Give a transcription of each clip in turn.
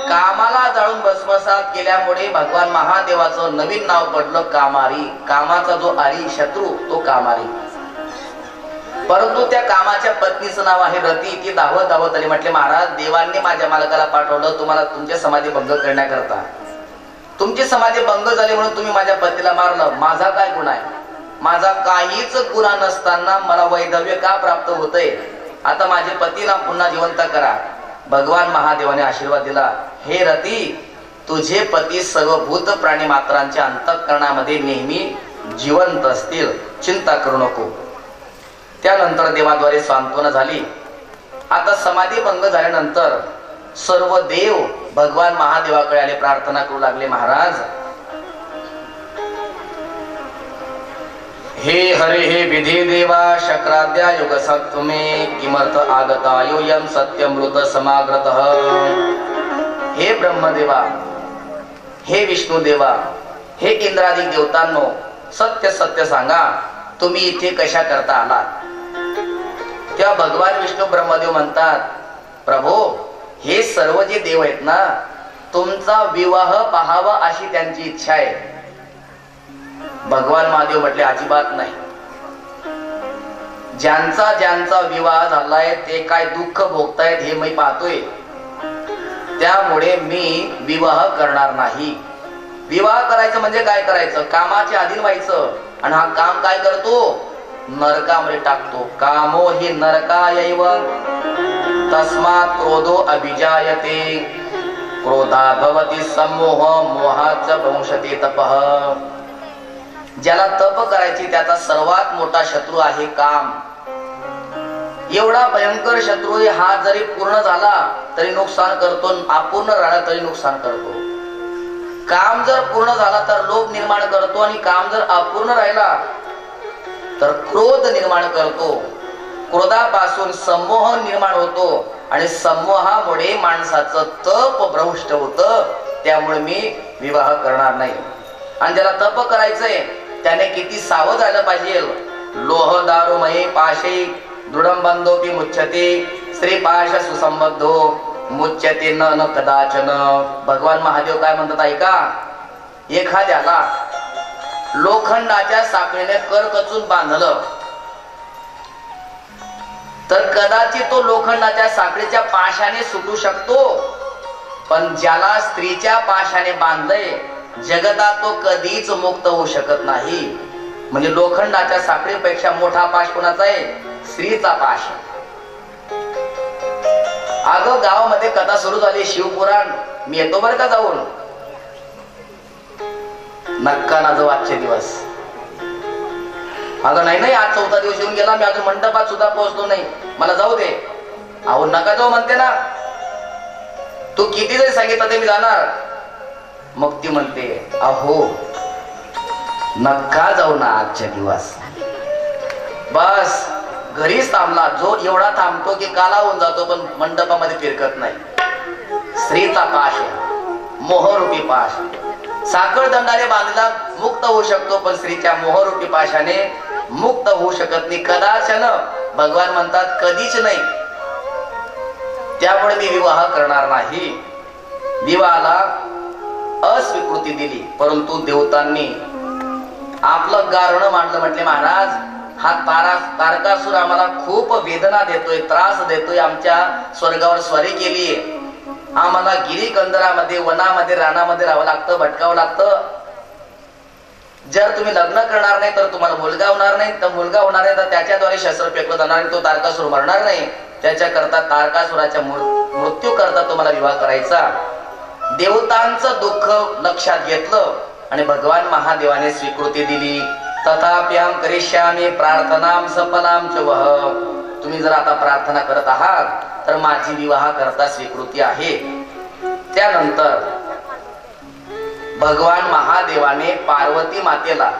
कामाला जाळून भस्मसात केल्यामुळे भगवान महादेवाचं नवीन नाव पडलं कामारी. कामाचा जो आरी शत्रू तो कामारी. परंतु त्या कामाच्या पत्नीचं नाव आहे रती. ती धावत धावत आली. म्हटले महाराज, देवांनी माझ्या मालकाला पाठवलं तुम्हाला तुमच्या समाधी भंग करण्याकरता. तुमची समाधी भंग झाली म्हणून तुम्ही माझ्या पतीला मारलं. माझा काय गुन्हा आहे? माझा काहीच गुन्हा नसताना मला वैधव्य का प्राप्त होतंय? आता माझे पतीला पुन्हा जिवंत करा. भगवान महादेवाने आशीर्वाद दिला, हे रती, तुझे पती सर्वभूत प्राणी मात्रांच्या अंतःकरणामध्ये नेहमी जिवंत असतील, चिंता करू नको. त्यानंतर देवाद्वारे सांत्वना झाली. आता समाधी भंग झाल्यानंतर सर्व देव भगवान महादेवाकडे आले, प्रार्थना करू लागले, महाराज, हे हरे हे विधी देवा शक्राद्या युग सत्वमे किमर्थ आगता योयम सत्यमृत समाग्रतः. हे ब्रह्मदेवा, हे विष्णुदेवा, हे इंद्रादी देवतांनो, सत्य सत्य सांगा, तुम्ही इथे कशा करता आलात? त्या भगवान विष्णू ब्रह्मदेव म्हणतात, प्रभो, हे सर्व जे देव आहेत ना, तुमचा विवाह पाहावा अशी त्यांची इच्छा आहे. भगवान महादेव म्हटले, अजिबात नाही. ज्यांचा ज्यांचा विवाह झालाय ते काय दुःख भोगतायत हे मी पाहतोय, त्यामुळे मी विवाह करणार नाही. विवाह करायचं म्हणजे काय करायचं? कामाचे अधीन व्हायचं. आणि हा काम काय करतो? नरकामध्ये टाकतो. कामो हि नरकायैव तस्मात् क्रोधो अभिजायते क्रोधा भवति सम्मोह मोहाच भंशते तपः. ज्याला तप करायची त्याचा सर्वात मोठा शत्रू आहे काम. एवढा भयंकर शत्रू आहे, हा जरी पूर्ण झाला तरी नुकसान करतो, अपूर्ण राहिला तरी नुकसान करतो. काम जर पूर्ण झाला तर लोभ निर्माण करतो, आणि काम जर अपूर्ण राहिला तर क्रोध निर्माण करतो. क्रोधापासून सम्मोह निर्माण होतो, आणि सम्मोहामुळे माणसाचं तप भ्रष्ट होतं. त्यामुळे मी विवाह करणार नाही. आणि ज्याला तप करायचंय त्याने किती सावध राहिलं पाहिजे. लोह दारुमये पाशे दृढंबंधोपि मुच्यते श्रीपाश सुसंबद्धो मुच्यते न कदाचन. भगवान महादेव काय म्हणतात ऐका. एखाद्याला लोखंडाच्या साखळीने करकचून बांधलं तर कदाचित तो लोखंडाच्या साखळीच्या पाशाने सुटू शकतो, पण ज्याला स्त्रीच्या पाशाने बांधलंय जगतात तो कधीच मुक्त होऊ शकत नाही. म्हणजे लोखंडाच्या साखळीपेक्षा मोठा पाश कोणाचा आहे? स्त्रीचा पाश. अगं गावामध्ये कथा सुरू झाली, शिवपुराण. मी येतो बरं का जाऊन. नक्का ना जाऊ आजचे दिवस. अगं नाही, आज 4था दिवस येऊन गेला, मी अजून मंडपात सुद्धा पोहोचलो नाही, मला जाऊ दे. अहो नका जाऊ म्हणते ना. तू किती जरी सांगितलं ते मी जाणार. मग ती म्हणते, अहो नका जाऊ ना आजच्या दिवस. बस घरीच थांबला. जो एवढा थांबतो की काला होऊन जातो, पण मंडपामध्ये फिरकत नाही. स्त्रीचा पाश आहे, मोहरूपी पाश. साखळ दंडाने बांधला मुक्त होऊ शकतो, पण स्त्रीच्या मोहरूपी पाशाने मुक्त होऊ शकत नाही कदाचन. भगवान म्हणतात कधीच नाही. त्यामुळे मी विवाह करणार नाही. विवाहाला अस्वीकृती दिली. परंतु देवतांनी आपलं गारण मांडलं. म्हटले, महाराज, हा तारकासुर आम्हाला खूप वेदना देतोय, त्रास देतोय. आमच्या स्वर्गावर स्वारी केलीये. आम्हाला गिरीकंदरामध्ये, वनामध्ये, रानामध्ये राहावं लागतं, भटकावं लागतं. जर तुम्ही लग्न करणार नाही तर तुम्हाला मुलगा होणार नाही. तर मुलगा होणार नाही तर त्याच्याद्वारे शस्त्र फेकलं जाणार आणि तो तारकासुर मरणार नाही. त्याच्याकरता तारकासुराच्या मृत्यू करता तुम्हाला विवाह करायचा. देवतांचं दुःख लक्षात घेतलं आणि भगवान महादेवाने स्वीकृती दिली. तथाप्याम करिष्यामि प्रार्थनाम सफलाम च वह. तुम्ही जर आता प्रार्थना करत आहात तर माझी विवाह करता स्वीकृती आहे. त्यानंतर भगवान महादेवाने पार्वती मातेला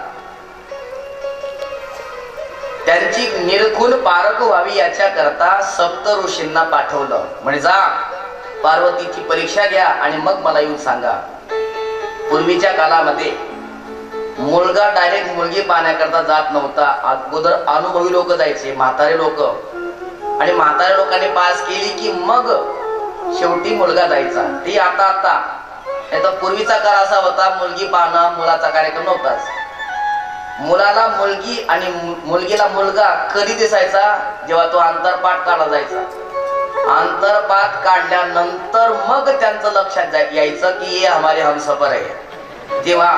त्यांची निरखून पारख व्हावी याच्या करता सप्त ऋषींना पाठवलं. म्हणजे जा पार्वतीची परीक्षा घ्या आणि मग मला येऊन सांगा. पूर्वीच्या काळामध्ये मुलगा डायरेक्ट मुलगी पाहण्याकरता जात नव्हता. अगोदर अनुभवी लोक जायचे, म्हातारे लोक. आणि म्हाताऱ्या लोकांनी पास केली की मग शेवटी मुलगा जायचा. ती आता नाही तर पूर्वीचा काळ असा होता, मुलगी पाहणं मुलाचा कार्यक्रम नव्हताच. मुलाला मुलगी आणि मुलगीला मुलगा कधी दिसायचा? जेव्हा तो आंतरपाठ काढला जायचा. आंतरपाठ काढल्यानंतर मग त्यांचं लक्षात यायचं की हे हमारे हमसफर आहे. तेव्हा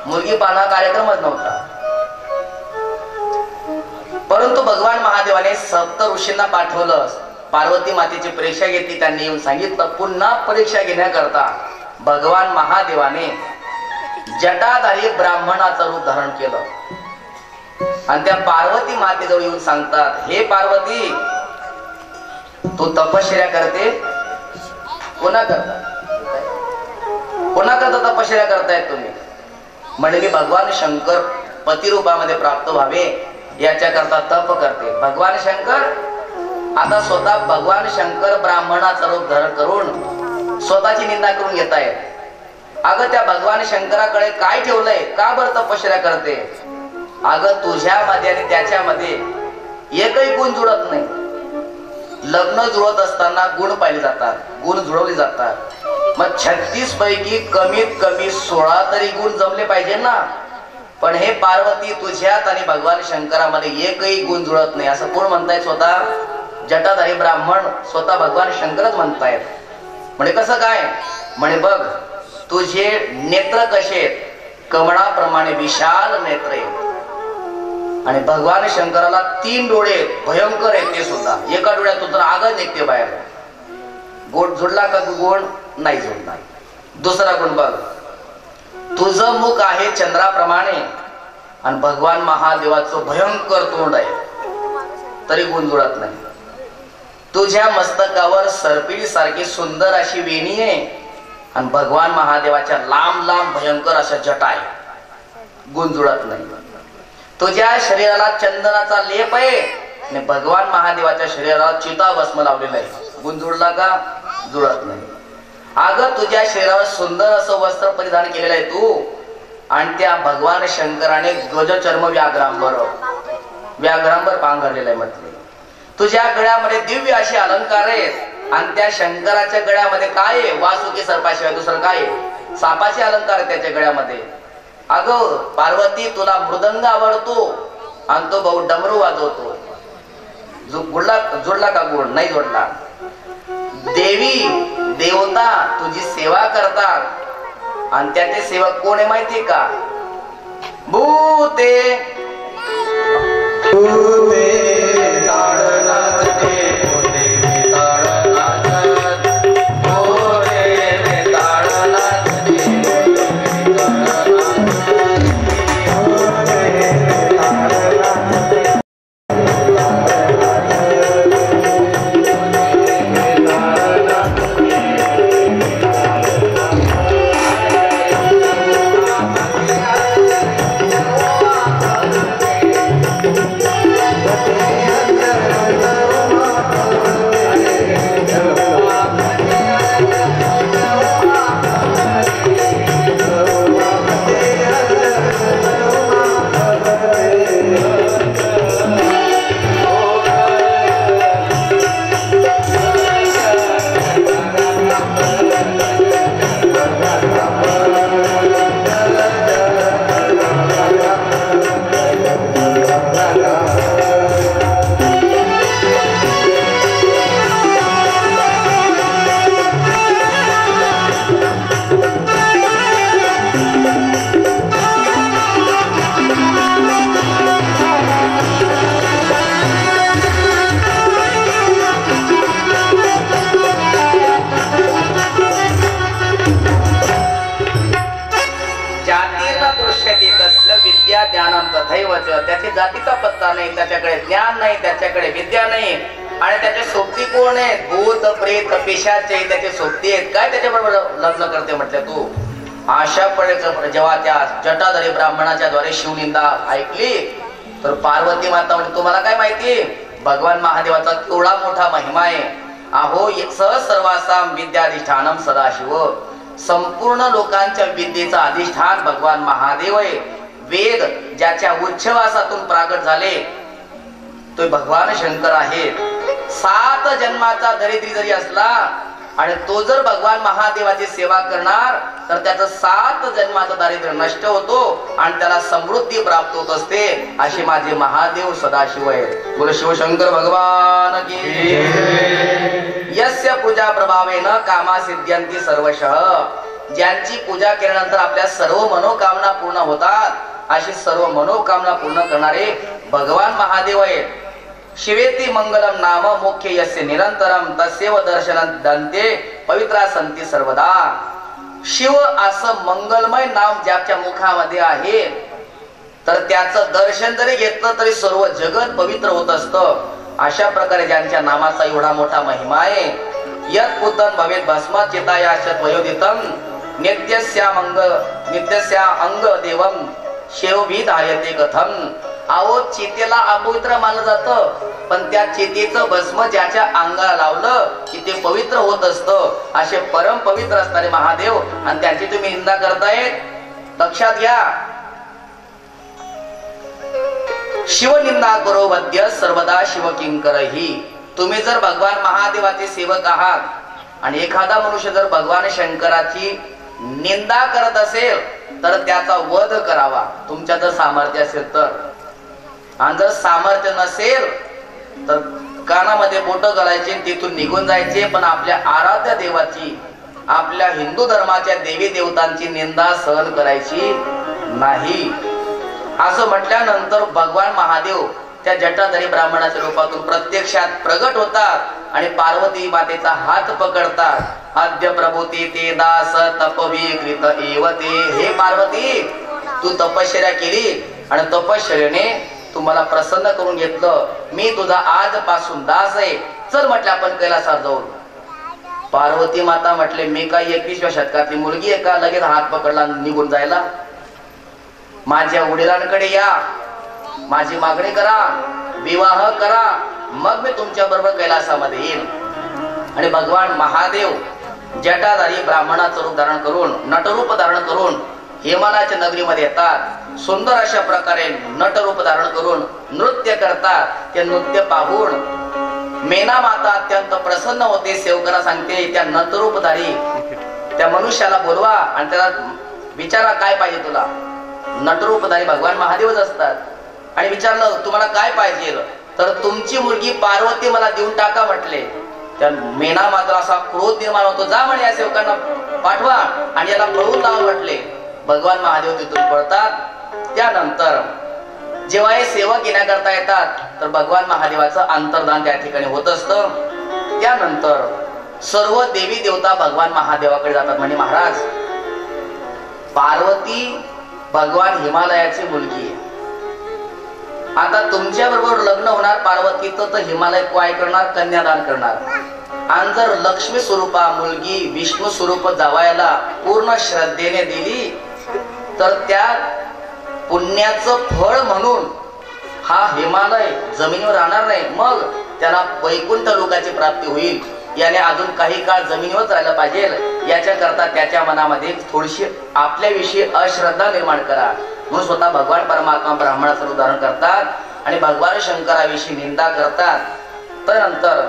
मुलगी पाहणं कार्यक्रमच नव्हता. परंतु भगवान महादेवाने सप्त ऋषींना पाठवलं. पार्वती मातेची परीक्षा घेतली. त्यांनी येऊन सांगितलं. पुन्हा परीक्षा घेण्याकरता भगवान महादेवाने जटाधारी ब्राह्मणाचं रूप धारण केलं आणि त्या पार्वती मातेजवळ येऊन सांगतात, हे पार्वती, तू तपश्चर्या करते? कोणा करता तपश्चर्या करतायत तुम्ही? म्हणजे मी भगवान शंकर पती रूपामध्ये प्राप्त व्हावे याच्याकरता तप करते. भगवान शंकर आता स्वतः भगवान शंकर ब्राह्मणाचं रूप धारण करून स्वतःची निंदा करून घेत आहेत. अगं त्या भगवान शंकराकडे काय ठेवलंय? का बरं तपश्चर्या करते? अगं तुझ्यामध्ये आणि त्याच्यामध्ये एकही गुण जुळत नाही. लग्न जुळत असताना गुण पाहिले जातात, गुण जुळवले जातात. मग 36 पैकी कमीत कमी 16 तरी गुण जमले पाहिजे ना. पण हे पार्वती, तुझ्यात आणि भगवान शंकरामध्ये एकही गुण जुळत नाही असं कोण म्हणतायत? स्वतः जटाधारी ब्राह्मण, स्वतः भगवान शंकरच म्हणतायत. म्हणजे कसं काय? म्हणे बघ, तुझे नेत्र कसे आहेत? कमळाप्रमाणे विशाल नेत्र आहेत आणि भगवान शंकराला 3 डोळे भयंकर आहेत. ते सुद्धा एका डोळ्यातून तर आगच निघते बाहेर. गुण जुळला का? गुण नाही जुळणार. दुसरा गुण बघ, तुझं मुख आहे चंद्राप्रमाणे आणि भगवान महादेवाचं भयंकर तोंड आहे, तरी गुण जुळत नाही. तुझ्या मस्तकावर सर्पिली सारखी सुंदर अशी वेणी आहे आणि भगवान महादेवाच्या लांब लांब भयंकर अशा जटा आहे, गुण जुळत नाही. तुझ्या शरीराला चंदनाचा लेप आहे आणि भगवान महादेवाच्या शरीराला चिताभस्म लावलेलं आहे, गुण जुळला का? जुळत नाही. अगं तुझ्या शरीरावर सुंदर असं वस्त्र परिधान केलेलं आहे तू आणि त्या भगवान शंकराने गजचर्म व्याघ्रांबर पांघरलेलं आहे म्हटले. तुझ्या गळ्यामध्ये दिव्य असे अलंकार आहेत आणि त्या शंकराच्या गळ्यामध्ये काय आहे? वासुकी सर्पाशिवाय दुसरं काय आहे? सापाचे अलंकार आहेत त्याच्या गळ्यामध्ये. अगं पार्वती, तुला मृदंग आवडतो आणि तो भाऊ डमरू वाजवतो. जुळला का गुण? नाही जुळला. देवी देवता तुझी सेवा करतात आणि त्याचे सेवक कोण आहे माहितीये का? भूते त्याची जातीचा पत्ता नाही, त्याच्याकडे ज्ञान नाही, त्याच्याकडे विद्या नाही आणि त्याचे सोबती कोण आहेत? भूत प्रेत पिशाचे त्याचे सोबती आहेत. काय त्याच्याबरोबर लग्न करते म्हटलं तू? अशा पडेल जेव्हा त्या जटाधारी ब्राह्मणाच्या द्वारे शिवनिंदा ऐकली तर पार्वती माता म्हणजे तुम्हाला काय माहिती? भगवान महादेवाचा केवढा मोठा महिमा आहे. अहो सर्वासाम विद्याधिष्ठानम सदाशिव, संपूर्ण लोकांच्या विद्येचा अधिष्ठान भगवान महादेव आहे. वेद ज्याच्या उच्छवासातून प्रागट झाले तो भगवान शंकर आहे. 7 जन्माचा दरिद्री जरी असला आणि तो जर भगवान महादेवाची सेवा करणार तर त्याचं 7 जन्माचं दारिद्र्य नष्ट होतो आणि त्याला समृद्धी प्राप्त होत असते. असे माझे महादेव सदाशिव आहेत. बोल शिवशंकर भगवान की. यस्य पूजा प्रभावेन कामा सिद्ध्यन्ति सर्वशः. ज्यांची पूजा केल्यानंतर आपल्या सर्व मनोकामना पूर्ण होतात, अशी सर्व मनोकामना पूर्ण करणारे भगवान महादेव आहेत. शिवेती मंगलम नाम मुख्य यस्य निरंतरम तस्यैव दर्शनं दन्ते पवित्रा संती सर्वदा. शिव असं मंगलमय नाम ज्याच्या मुखामध्ये आहे तर त्याचं दर्शन जरी घेतलं तरी सर्व जगत पवित्र होत असतं. अशा प्रकारे ज्यांच्या नामाचा एवढा मोठा महिमा आहे. यत् पुतन भवेत भस्म चिताया शतवयोदितम नित्यस्या अंग देवम शिवभिधायते कथम. अहो चितेला अपवित्र मानलं जातं, पण त्या चितेचं भस्म ज्याच्या अंगाला लावलं की ते पवित्र होत असतं. असे परम पवित्र असणारे महादेव आणि त्यांची तुम्ही निंदा करतायत. लक्षात घ्या. शिवनिंदा करो वद्य सर्वदा शिवकिंकरही. तुम्ही जर भगवान महादेवाचे सेवक आहात आणि एखादा मनुष्य जर भगवान शंकराची निंदा करत असेल तर त्याचा वध करावा, तुमच्या जर सामर्थ्य असेल तर. आणि जर सामर्थ्य नसेल तर कानामध्ये बोट घालायचे, तिथून निघून जायचे. पण आपल्या आराध्य देवाची, आपल्या हिंदू धर्माच्या देवी देवतांची निंदा सहन करायची नाही. असं म्हटल्यानंतर भगवान महादेव त्या जटाधारी ब्राह्मणाच्या रूपातून प्रत्यक्षात प्रगट होतात आणि पार्वती मातेचा हात पकडतात. अद्य प्रभूती ते दास तपविकृत एवते. हे पार्वती, तू तपश्चर्या केली आणि तपश्चर्याने तू मला प्रसन्न करून घेतलं. मी तुझा आजपासून दास आहे. चल म्हटलं आपण कैलासावर जाऊ. पार्वती माता म्हटले, मी काही 21व्या शतकातली मुलगी आहे का लगेच हात पकडला निघून जायला. माझ्या वडिलांकडे या, माझी मागणी करा, विवाह करा, मग मी तुमच्या बरोबर कैलासामध्ये येईल. आणि भगवान महादेव जटाधारी ब्राह्मणाचं रूप धारण करून, नटरूप धारण करून हिमालयाच्या नगरीमध्ये येतात. सुंदर अशा प्रकारे नटरूप धारण करून नृत्य करतात. ते नृत्य पाहून मेना माता अत्यंत प्रसन्न होते. सेवकांना सांगते, त्या नटरूपधारी त्या मनुष्याला बोलवा आणि त्याला विचारा काय पाहिजे तुला. नटरूपधारी भगवान महादेवच असतात. आणि विचारलं तुम्हाला काय पाहिजे, तर तुमची मुलगी पार्वती मला देऊन टाका म्हटले. त्या मेना मात्र असा क्रोध निर्माण होतो. जा म्हणे या सेवकांना पाठवा आणि याला पळून लावा म्हटले. भगवान महादेव तिथून पळतात. त्यानंतर जेव्हा हे सेवक येण्याकरता येतात तर भगवान महादेवाचं अंतर्धान त्या ठिकाणी होत असतं. त्यानंतर सर्व देवी देवता भगवान महादेवाकडे जातात. म्हणजे महाराज, पार्वती भगवान हिमालयाची मुलगी आहे. आता तुमच्या बरोबर लग्न होणार पार्वतीचं, तर हिमालय काय करणार, कन्यादान करणार. आणि जर लक्ष्मी स्वरूपा मुलगी विष्णू स्वरूप जावयाला पूर्ण श्रद्धेने दिली तर त्या पुण्याचं फळ म्हणून हा हिमालय जमिनीवर राहणार नाही, मग त्याला वैकुंठ लोकाची प्राप्ती होईल. याने अजून काही काळ जमिनीवर राहायला पाहिजे. याच्या करता त्याच्या मनामध्ये थोडीशी आपल्याविषयी अश्रद्धा निर्माण करा. म्हणून स्वतः भगवान परमात्मा ब्राह्मणाचं रूप धारण करतात आणि भगवान शंकराविषयी निंदा करतात. त्यानंतर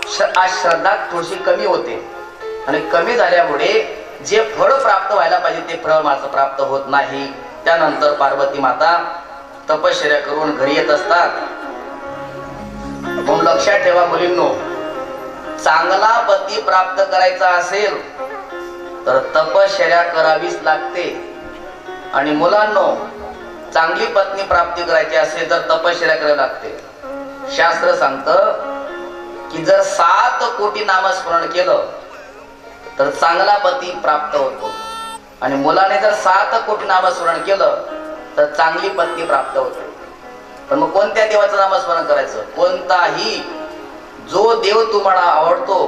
श्रद्धा थोडीशी कमी होते आणि कमी झाल्यामुळे जे फळ प्राप्त व्हायला पाहिजे ते फळ मात्र प्राप्त होत नाही. त्यानंतर पार्वती माता तपश्चर्या करून घरी येत असतात. म्हणून लक्षात ठेवा मुलींनो, चांगला पती प्राप्त करायचा असेल तर तपश्चर्या करावीच लागते. आणि मुलांनो, चांगली पत्नी प्राप्ती करायची असेल तर तपश्चर्या करावी लागते. शास्त्र सांगतं की जर 7 कोटी नामस्मरण केलं तर चांगला पती प्राप्त होतो. आणि मुलाने जर 7 कोटी नामस्मरण केलं तर चांगली पत्नी प्राप्त होते. पण मग कोणत्या देवाचं नामस्मरण करायचं? कोणताही, जो देव तुम्हाला आवडतो,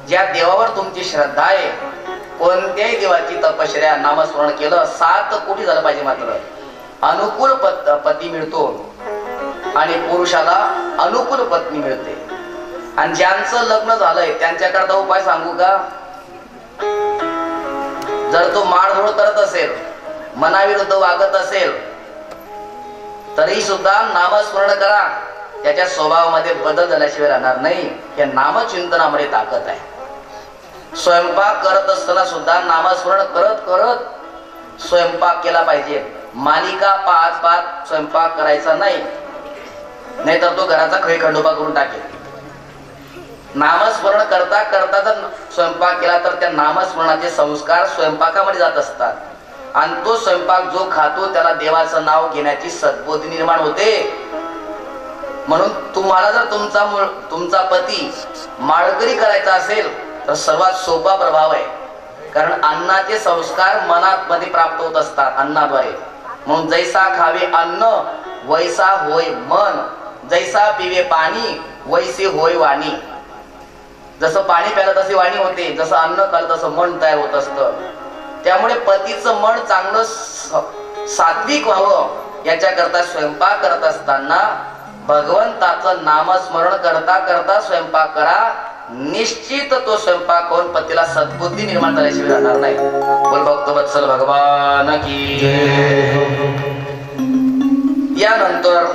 ज्या देवावर तुमची श्रद्धा आहे, कोणत्याही देवाची तपश्चर्या नामस्मरण केलं 7 कोटी झालं पाहिजे. मात्र अनुकूल पती मिळतो आणि पुरुषाला अनुकूल पत्नी मिळते. आणि ज्यांचं लग्न झालंय त्यांच्याकरता उपाय सांगू का? जर तो माळधोळ करत असेल, मनाविरुद्ध वागत असेल, तरी सुद्धा नामस्मरण करा. त्याच्या स्वभावामध्ये बदल झाल्याशिवाय राहणार नाही. या नामचिंतनामध्ये ताकद आहे. स्वयंपाक करत असताना सुद्धा नामस्मरण करत करत स्वयंपाक केला पाहिजे. मालिका पाहत पाहत स्वयंपाक करायचा नाही, नाहीतर तो घराचा खंडोबा करून टाकेल. नामस्मरण करता करता जर स्वयंपाक केला तर त्या नामस्मरणाचे संस्कार स्वयंपाकामध्ये जात असतात आणि तो स्वयंपाक जो खातो त्याला देवाचं नाव घेण्याची सद्बुद्धी निर्माण होते. म्हणून तुम्हाला जर तुमचा पती माळकरी करायचा असेल तर सर्वात सोपा प्रभाव आहे, कारण अन्नाचे संस्कार मनात मध्ये प्राप्त होत असतात अन्नाद्वारे. म्हणून जैसा खावे अन्न वैसा होय मन, जैसा पिवे पाणी वैसे होय वाणी. जसं पाणी प्यालं तसे वाणी होते, जसं अन्न खाल्लं तसं मन तयार होत असतं. त्यामुळे पतीचं मन चांगलं सात्विक व्हावं याच्याकरता स्वयंपाक करत असताना भगवंताचं नामस्मरण करता करता स्वयंपाक करा. निश्चित तो स्वयंपाक करून पतीला सद्बुद्धी निर्माण झाल्याशिवाय राहणार नाही. बोल भक्तवत्सल भगवान की जय. यानंतर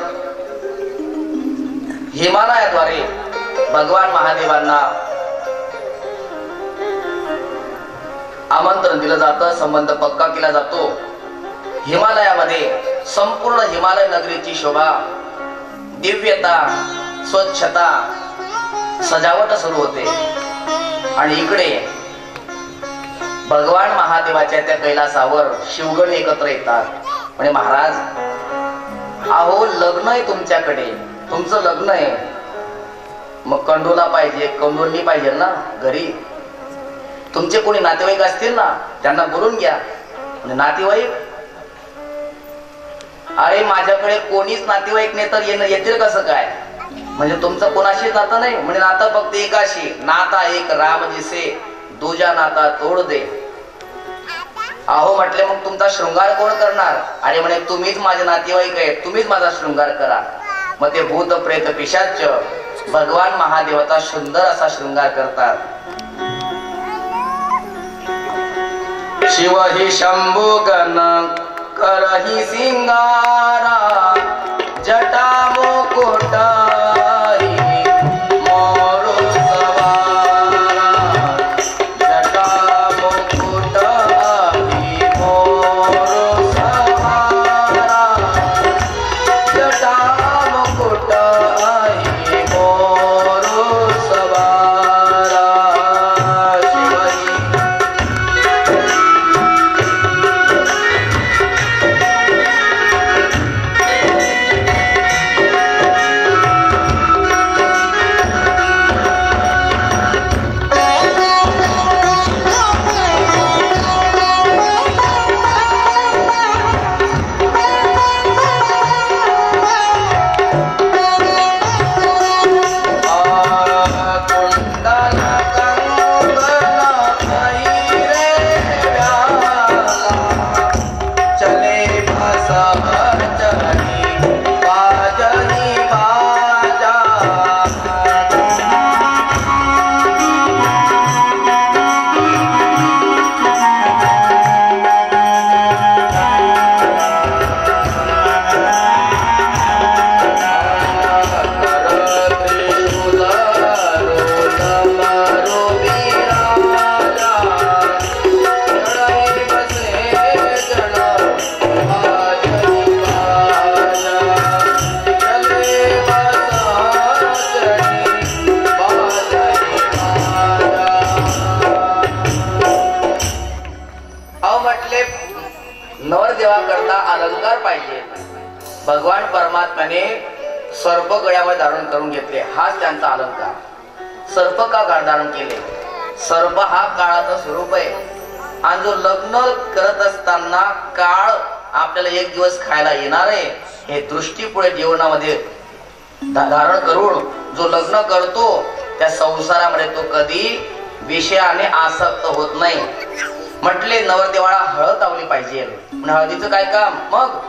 हिमालयाद्वारे भगवान महादेवांना आमंत्रण दिलं जातं, संबंध पक्का केला जातो. हिमालयामध्ये संपूर्ण हिमालय नगरीची शोभा, दिव्यता, स्वच्छता, सजावट सुरू होते. आणि इकडे भगवान महादेवाच्या त्या कैलासावर शिवगण एकत्र येतात. म्हणजे महाराज, अहो लग्न आहे तुमच्याकडे, तुमचं लग्न आहे, मग कंडोला पाहिजे, कंडोलनी पाहिजे ना घरी. तुमचे कोणी नातेवाईक असतील ना, त्यांना बोलून घ्या. म्हणजे नातेवाईक, अरे माझ्याकडे कोणीच नातेवाईक नाही तर येतील कसं काय? म्हणजे तुमचं कोणाशी नातं नाही? म्हणजे नातं फक्त एकाशी. नाता एक राम जिसे दुजा नाता तोड दे. अहो म्हटले मग तुमचा शृंगार कोण करणार? अरे म्हणे तुम्हीच माझे नातेवाईक आहे, तुम्हीच माझा शृंगार करा. मग ते भूत प्रेत पिशाच भगवान महादेवाचा सुंदर असा शृंगार करतात. शिव ही शंभू गण करही सिंगारा, जटा मुकुट भगवान परमात्म्याने सर्प गळ्यामध्ये धारण करून घेतले. हाच त्यांचा अलंकार. सर्प का धारण केले? सर्प हा काळाचं स्वरूप आहे. आणि जो लग्न करत असताना काळ आपल्याला एक दिवस खायला येणार आहे हे दृष्टीपुढे जीवनामध्ये धारण करून जो लग्न करतो त्या संसारामध्ये तो कधी विषयाने आसक्त होत नाही. म्हटले नवरदेवाला हळद लावली पाहिजे. हळदीचं काय काम? मग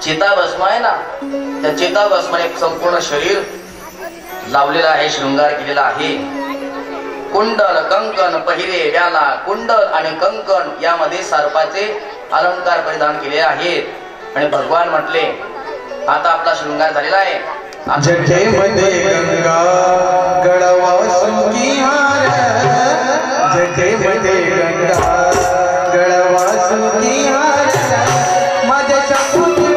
चिताभस्म आहे ना, त्या चिताभस्माने संपूर्ण शरीर लावलेलं आहे, शृंगार केलेला आहे. कुंडल कंकण पहिरे व्याला. कुंडल आणि कंकण यामध्ये सर्पाचे अलंकार परिधान केले आहेत. आणि भगवान म्हटले आता आपला शृंगार झालेला आहे, जटेमध्ये गंगा गळवा सुकी हार, जटेमध्ये गंगा गळवा सुकी हार, माझ्या चकुती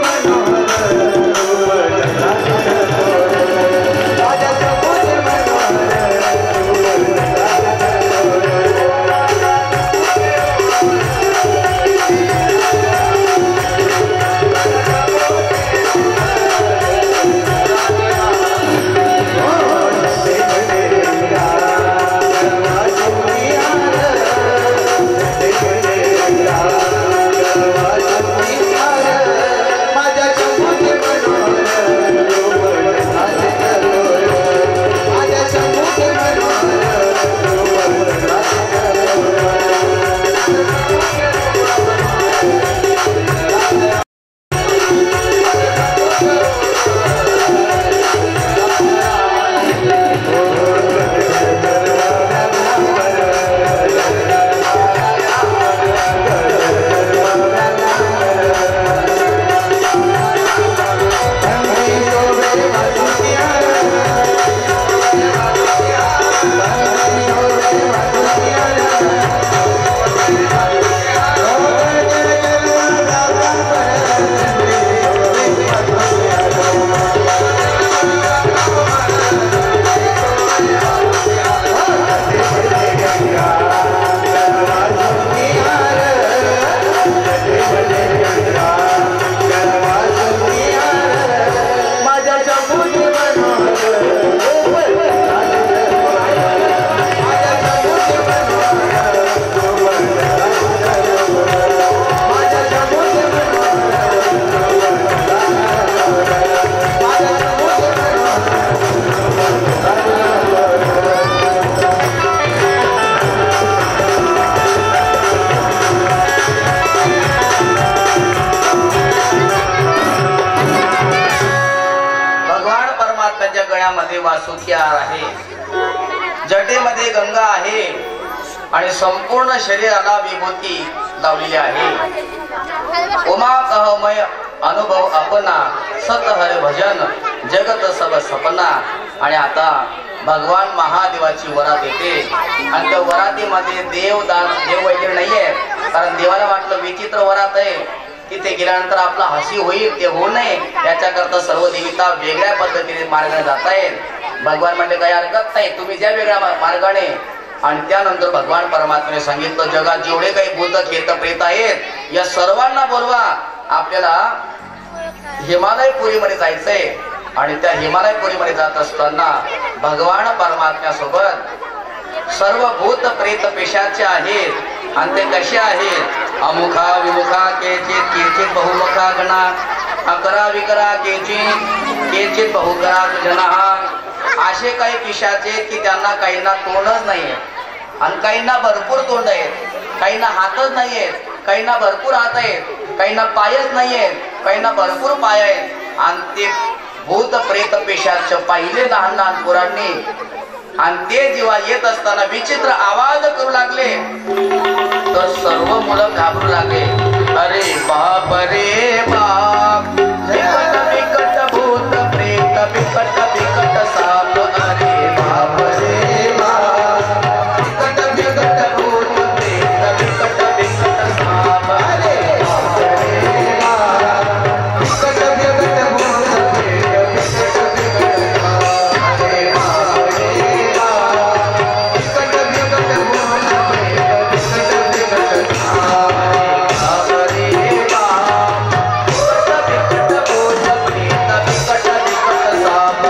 वासुकी हार आहे, जटेमध्ये गंगा आहे आणि संपूर्ण शरीराला विभूती लावलेली आहे. उमा कहमय अनुभव अपना सत हर भजन जगत सब सपना. आणि आता भगवान महादेवाची वरात येते आणि त्या वरातीमध्ये देव वगैरे नाहीये, कारण देवाला वाटलं विचित्र वरात आहे, तिथे गेल्यानंतर आपला हसी होईल, ते होऊ नये याच्याकरता सर्व देवता वेगळ्या पद्धतीने मार्गाने जात आहेत. भगवान म्हणले काही हरकत नाही, तुम्ही ज्या वेगळ्या मार्गाने. आणि त्यानंतर भगवान परमात्म्याने सांगितलं जगात जेवढे काही भूत खेत प्रेत आहेत या सर्वांना बोलवा, आपल्याला हिमालयपुरीमध्ये जायचंय. आणि त्या हिमालयपुरीमध्ये जात असताना भगवान परमात्म्यासोबत सर्व भूत प्रेत पेशाचे आहेत. आणि ते कसे आहेत? अमुखा विमुखा केचित केचित बहुमुखा गणा, अकरा विकरा केचित बहुकरा जना. असे काही पिशाचे की त्यांना काहींना तोंडच नाहीये आणि काहींना भरपूर तोंड आहेत, काहींना हातच नाहीयेत, काहींना भरपूर हात आहेत, काहींना पायच नाहीयेत, काहींना भरपूर पाय आहेत. आणि ते भूत प्रेत पेशाचे पाहिले लहान लहान पोरांनी. आणि ते जेव्हा येत असताना विचित्र आवाज करू लागले तर सर्व मुलं घाबरू लागले. अरे बाप रे बाप, बिकट बिकट भूत प्रेत बिकट बिकट साप. अरे बाप रे बाप, बिकट बिकट भूत प्रेत बिकट बिकट साप. अरे बाप रे बाप, बिकट बिकट भूत प्रेत बिकट बिकट साप. अरे बाप रे बाप, बिकट बिकट भूत प्रेत बिकट बिकट साप. बिकट बिकट भूत प्रेत बिकट बिकट साप.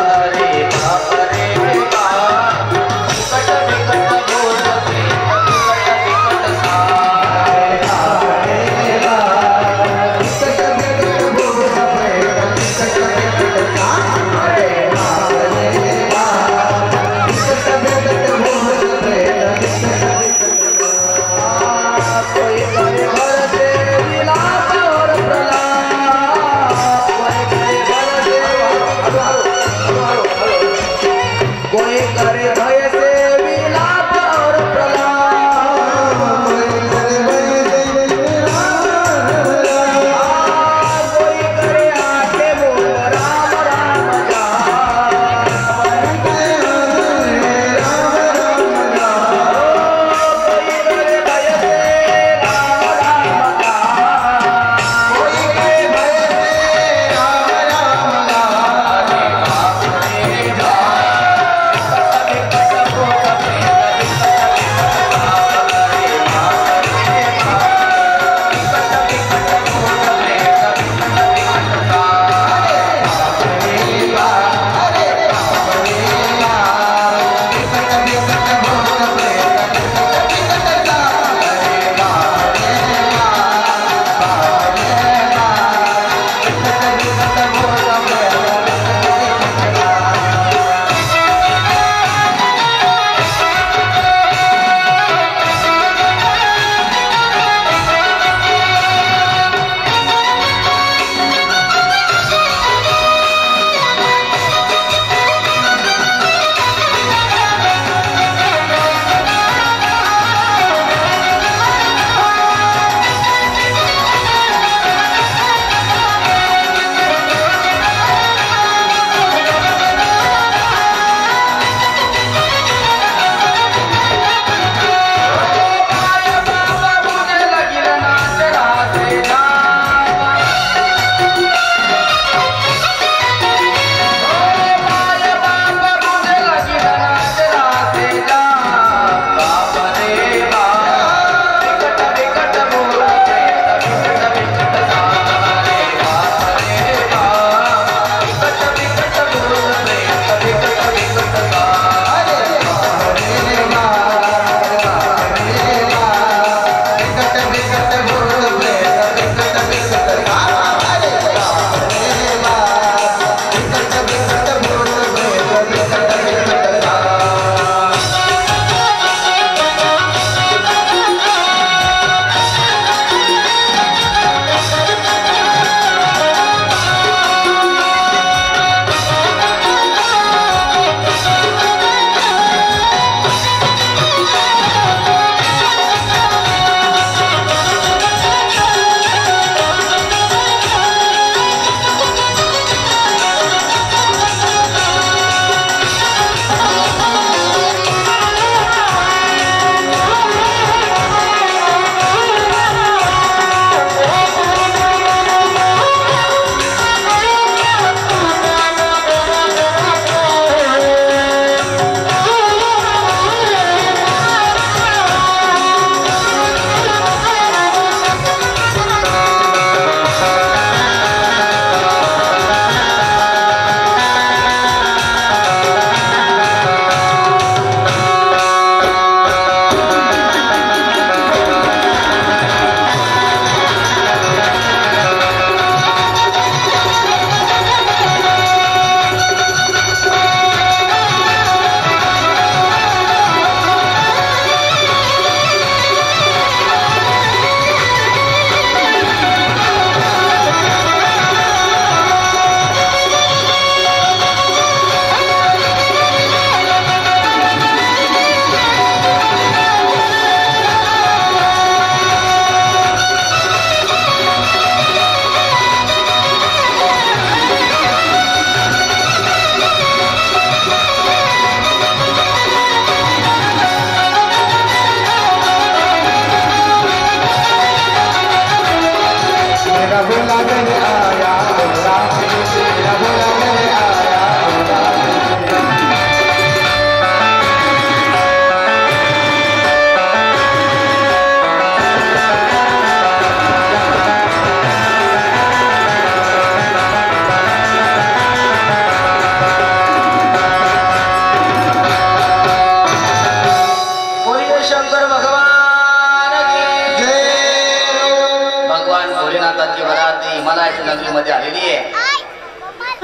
मध्ये आलेली आहे.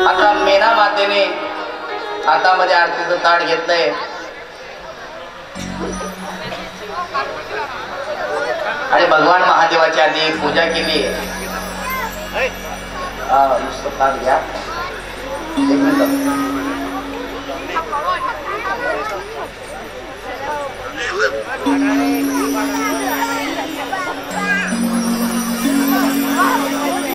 आता मेना मातेने हातामध्ये आरतीचं ताट घेतलंय. आणि भगवान महादेवाची आधी पूजा केली आहे. नुसतं ताट घ्या. एक मिनिट.